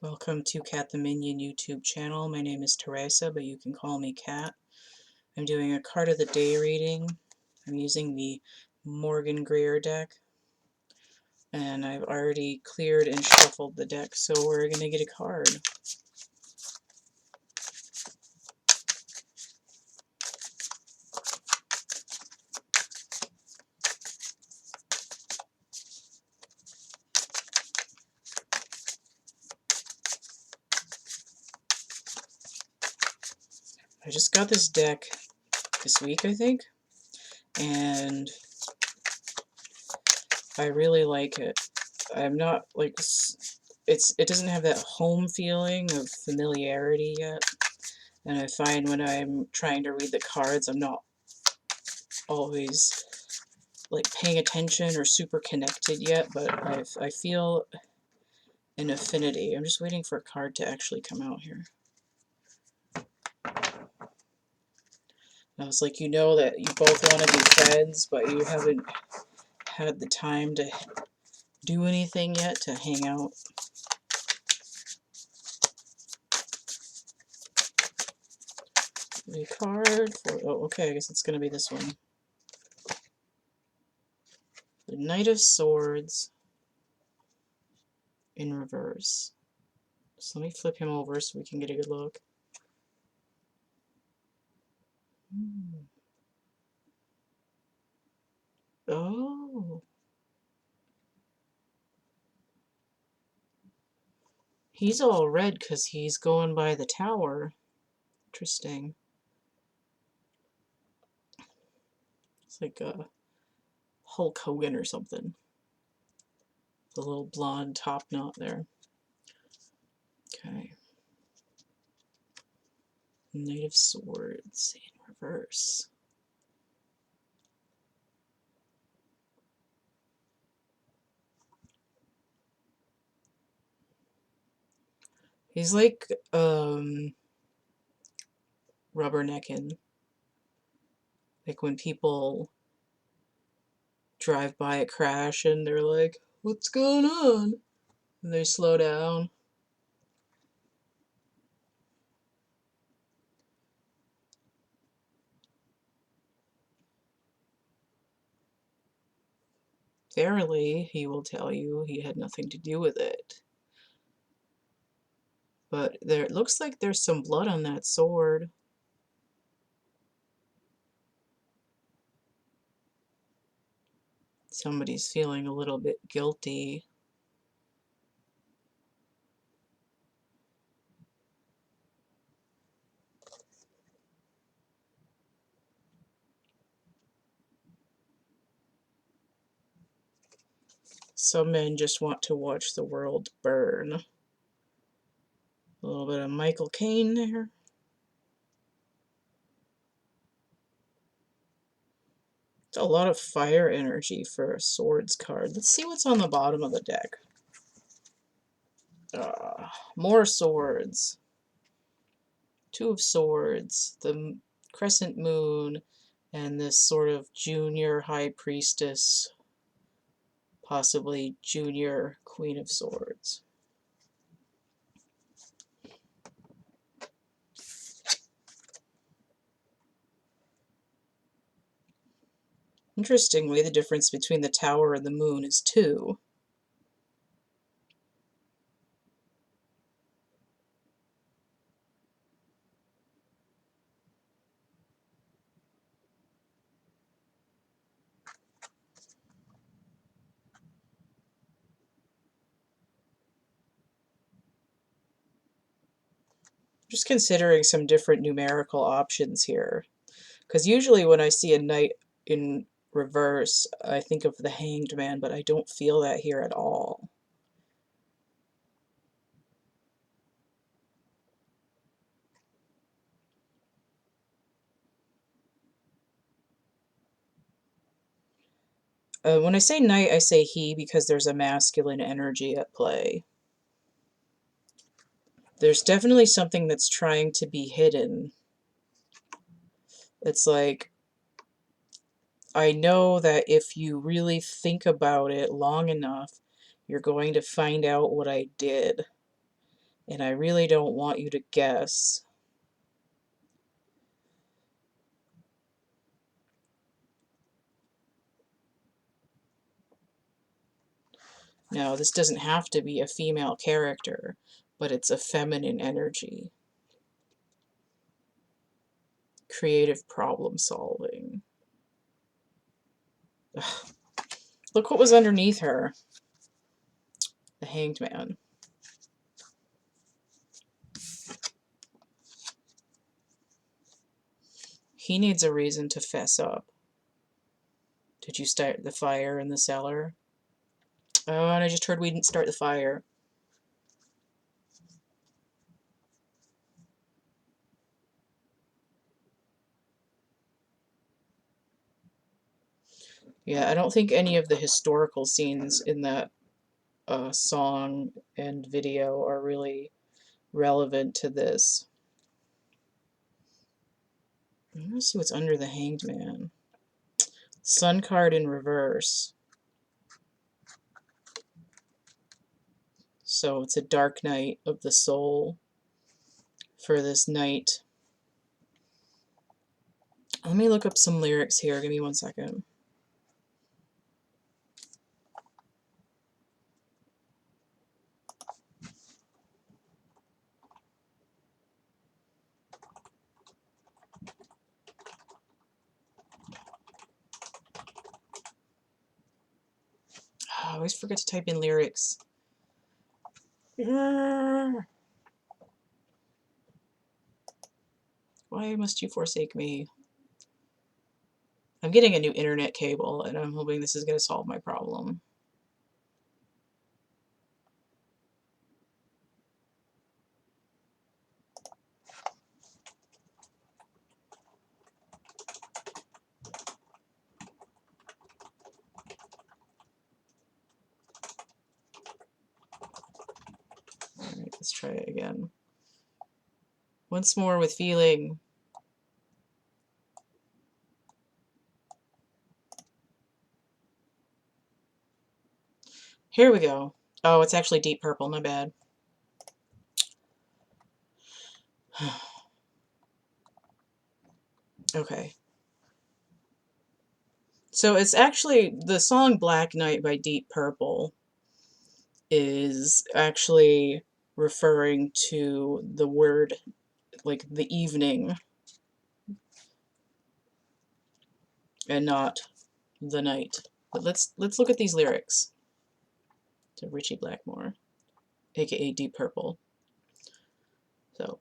Welcome to Cat the Minion YouTube channel. My name is Teresa, but you can call me Cat. I'm doing a card of the day reading. I'm using the Morgan-Greer deck, and I've already cleared and shuffled the deck, so we're going to get a card. I just got this deck this week, I think, and I really like it. I'm not like it doesn't have that home feeling of familiarity yet, and I find when I'm trying to read the cards, I'm not always like paying attention or super connected yet, but I feel an affinity. I'm just waiting for a card to actually come out here. I was like, you know that you both want to be friends, but you haven't had the time to do anything yet to hang out. A card for, oh, okay, I guess it's going to be this one. The Knight of Swords in reverse. So let me flip him over so we can get a good look. Oh. He's all red because he's going by the tower. Interesting. It's like a Hulk Hogan or something. The little blonde top knot there. Okay. Knight of Swords in reverse. He's like rubbernecking. Like when people drive by a crash and they're like, "What's going on?" And they slow down. Verily, he will tell you he had nothing to do with it. But there, it looks like there's some blood on that sword. Somebody's feeling a little bit guilty. Some men just want to watch the world burn. A little bit of Michael Caine there. It's a lot of fire energy for a swords card. Let's see what's on the bottom of the deck. More swords. Two of Swords, the crescent moon, and this sort of junior high priestess, possibly junior Queen of Swords. Interestingly, the difference between the Tower and the Moon is 2. Just considering some different numerical options here, because usually when I see a knight in reverse, I think of the Hanged Man, but I don't feel that here at all. When I say knight, I say he because there's a masculine energy at play. There's definitely something that's trying to be hidden. It's like, I know that if you really think about it long enough, you're going to find out what I did. and I really don't want you to guess. Now, this doesn't have to be a female character, but it's a feminine energy. Creative problem solving. Ugh. Look what was underneath her. The Hanged Man. He needs a reason to fess up. Did you start the fire in the cellar? Oh, and I just heard we didn't start the fire. Yeah, I don't think any of the historical scenes in that song and video are really relevant to this. I want to see what's under the Hanged Man. Sun card in reverse. So it's a dark night of the soul for this night. Let me look up some lyrics here. Give me 1 second. Oh, I always forget to type in lyrics. Why must you forsake me? I'm getting a new internet cable, and I'm hoping this is going to solve my problem. Alright, let's try it again. Once more with feeling. Here we go. Oh, it's actually deep purple, my bad. Okay. So it's actually, the song Black Night by Deep Purple is actually referring to the word, like, the evening, and not the night. But let's look at these lyrics. To Richie Blackmore, aka Deep Purple. So,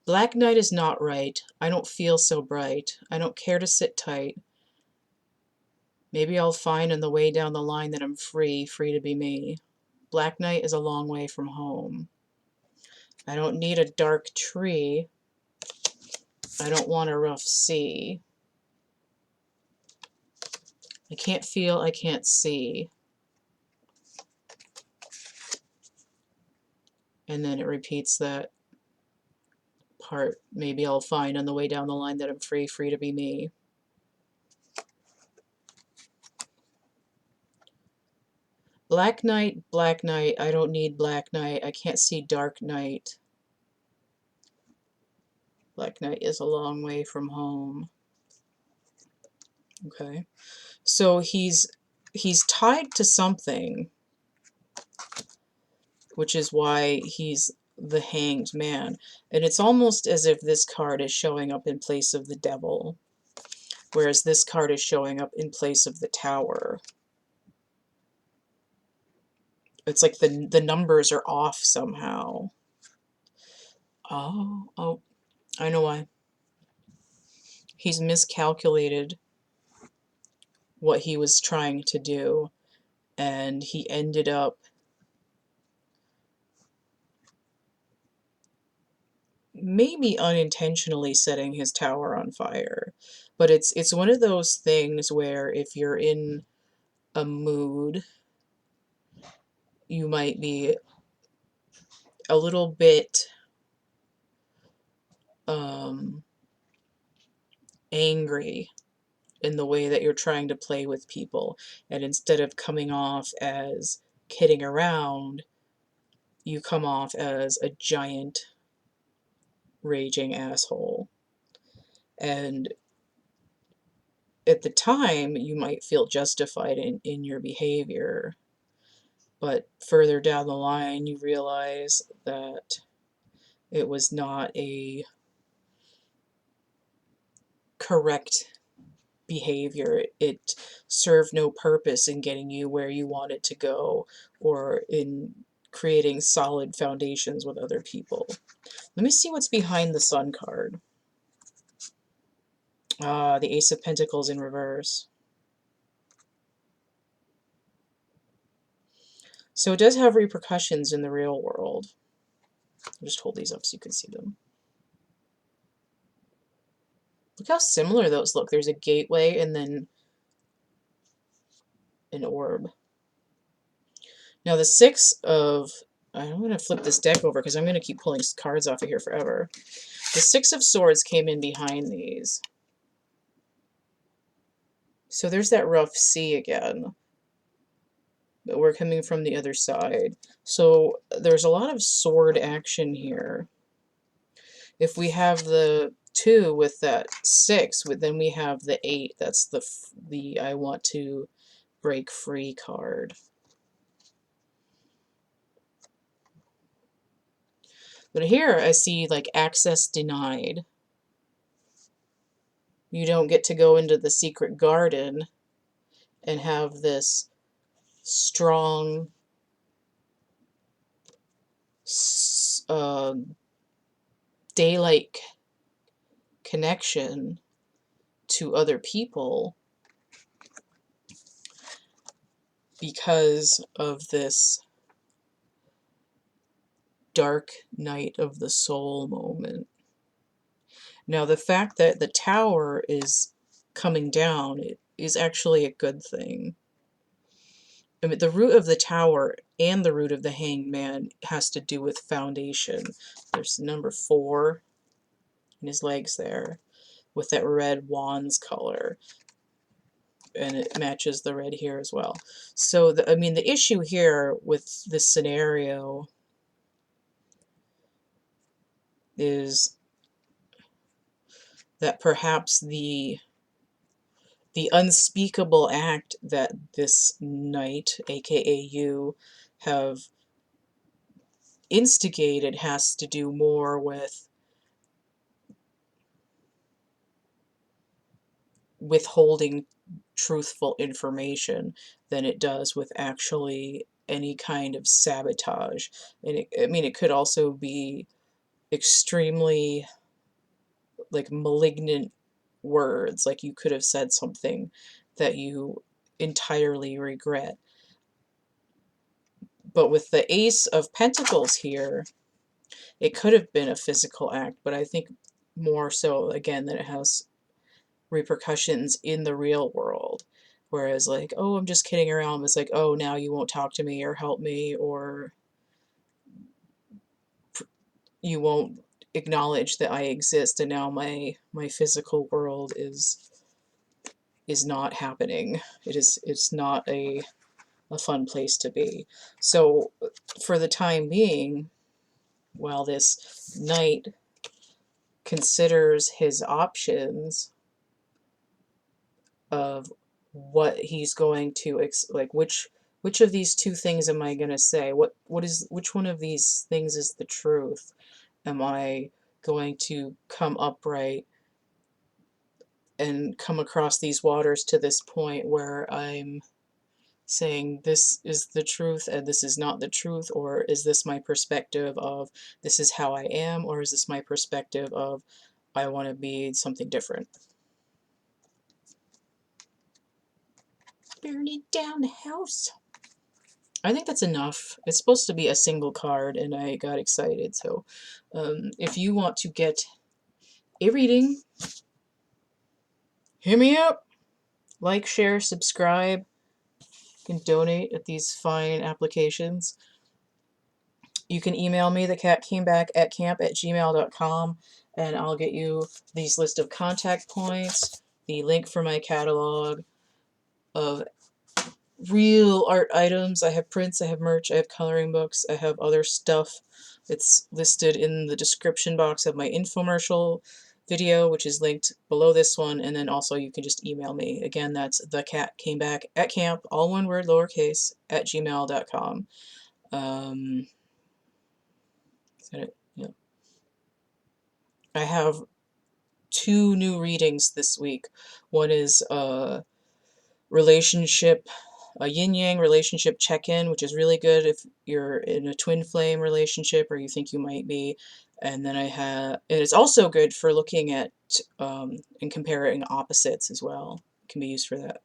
black night is not right. I don't feel so bright. I don't care to sit tight. Maybe I'll find on the way down the line that I'm free, free to be me. Black night is a long way from home. I don't need a dark tree. I don't want a rough sea. I can't feel, I can't see. And then it repeats that part. Maybe I'll find on the way down the line that I'm free, free to be me. Black night, I don't need black night. I can't see dark night. Black night is a long way from home. Okay. So he's tied to something, which is why he's the Hanged Man. And it's almost as if this card is showing up in place of the Devil, whereas this card is showing up in place of the Tower. It's like the numbers are off somehow. Oh, I know why. He's miscalculated what he was trying to do, and he ended up maybe unintentionally setting his tower on fire. But it's one of those things where if you're in a mood, you might be a little bit angry in the way that you're trying to play with people, and instead of coming off as kidding around, you come off as a giant raging asshole. And at the time, you might feel justified in your behavior, but further down the line, you realize that it was not a correct behavior. It served no purpose in getting you where you wanted to go or in creating solid foundations with other people. Let me see what's behind the Sun card. The Ace of Pentacles in reverse. So it does have repercussions in the real world. I'll just hold these up so you can see them. Look how similar those look. There's a gateway and then an orb. Now the Six of... I'm going to flip this deck over because I'm going to keep pulling cards off of here forever. The Six of Swords came in behind these. So there's that rough sea again. But we're coming from the other side. So there's a lot of sword action here. If we have the 2 with that 6, then we have the 8. That's the I want to break free card. But here I see like access denied. You don't get to go into the secret garden and have this strong daylight connection to other people because of this dark night of the soul moment. Now the fact that the tower is coming down is actually a good thing. I mean, the root of the tower and the root of the hanged man has to do with foundation. There's number 4 in his legs there with that red wands color. And it matches the red here as well. So, I mean, the issue here with this scenario is that perhaps the unspeakable act that this knight, aka you, have instigated has to do more with withholding truthful information than it does with actually any kind of sabotage. And I mean, it could also be extremely like malignant words, like you could have said something that you entirely regret. But with the Ace of Pentacles here, it could have been a physical act, but I think more so, again, that it has repercussions in the real world. Whereas like, oh, I'm just kidding around. It's like, oh, now you won't talk to me or help me, or you won't acknowledge that I exist, and now my physical world is not happening. It's not a fun place to be. So for the time being, while this knight considers his options of what he's going to like, which of these two things am I going to say? Which one of these things is the truth? Am I going to come upright and come across these waters to this point where I'm saying this is the truth and this is not the truth? Or is this my perspective of this is how I am? Or is this my perspective of I want to be something different? Burning down the house. I think that's enough. It's supposed to be a single card and I got excited. So if you want to get a reading, hit me up. Like, share, subscribe. You can donate at these fine applications. You can email me, thecatcamebackatcamp@gmail.com, and I'll get you these list of contact points, the link for my catalog of real art items. I have prints, I have merch, I have coloring books, I have other stuff. It's listed in the description box of my infomercial video, which is linked below this one, and then also you can just email me. Again, that's thecatcamebackatcamp, all one word, lowercase, at gmail.com. Is that it? Yep. I have 2 new readings this week. One is relationship, a yin-yang relationship check-in, which is really good if you're in a twin flame relationship or you think you might be. And then and it's also good for looking at and comparing opposites as well. It can be used for that.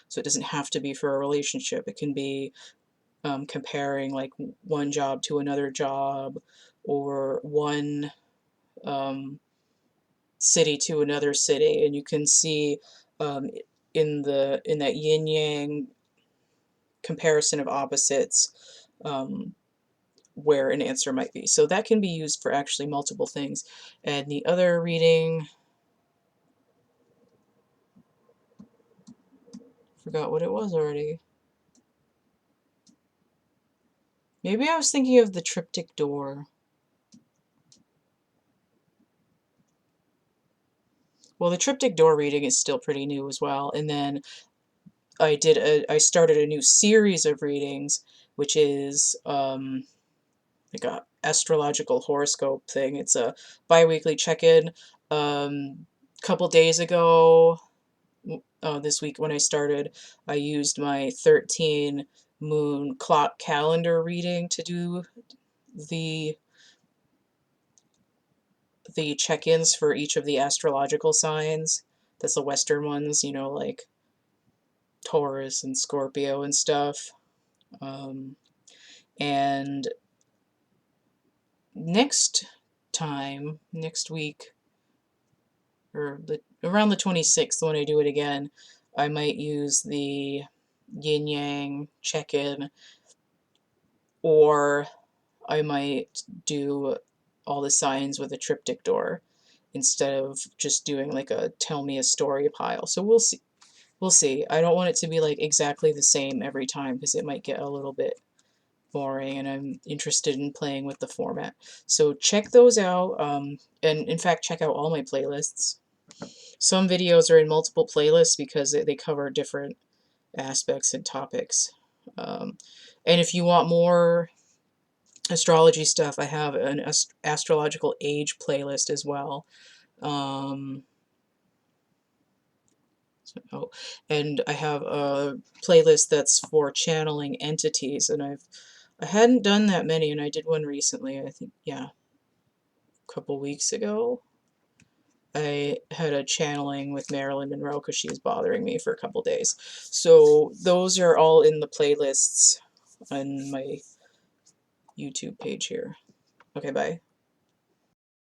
So it doesn't have to be for a relationship. It can be comparing like one job to another job, or one city to another city, and you can see in that yin yang comparison of opposites where an answer might be. So that can be used for actually multiple things. And the other reading, forgot what it was already. Maybe I was thinking of the triptych door. Well, the triptych door reading is still pretty new as well. And then I started a new series of readings, which is like a astrological horoscope thing. It's a bi-weekly check-in. Couple days ago, this week when I started, I used my 13 moon clock calendar reading to do the check-ins for each of the astrological signs. That's the Western ones, you know, like Taurus and Scorpio and stuff. And next week, or around the 26th when I do it again, I might use the yin yang check-in, or I might do all the signs with a triptych door instead of just doing like a tell me a story pile. So we'll see. We'll see. I don't want it to be like exactly the same every time because it might get a little bit boring, and I'm interested in playing with the format. So check those out, and in fact check out all my playlists. Some videos are in multiple playlists because they cover different aspects and topics. And if you want more astrology stuff, I have an astrological age playlist as well. And I have a playlist that's for channeling entities, and I hadn't done that many, and I did one recently, I think, yeah, a couple weeks ago. I had a channeling with Marilyn Monroe because she was bothering me for a couple days. So those are all in the playlists on my YouTube page here. Okay, bye.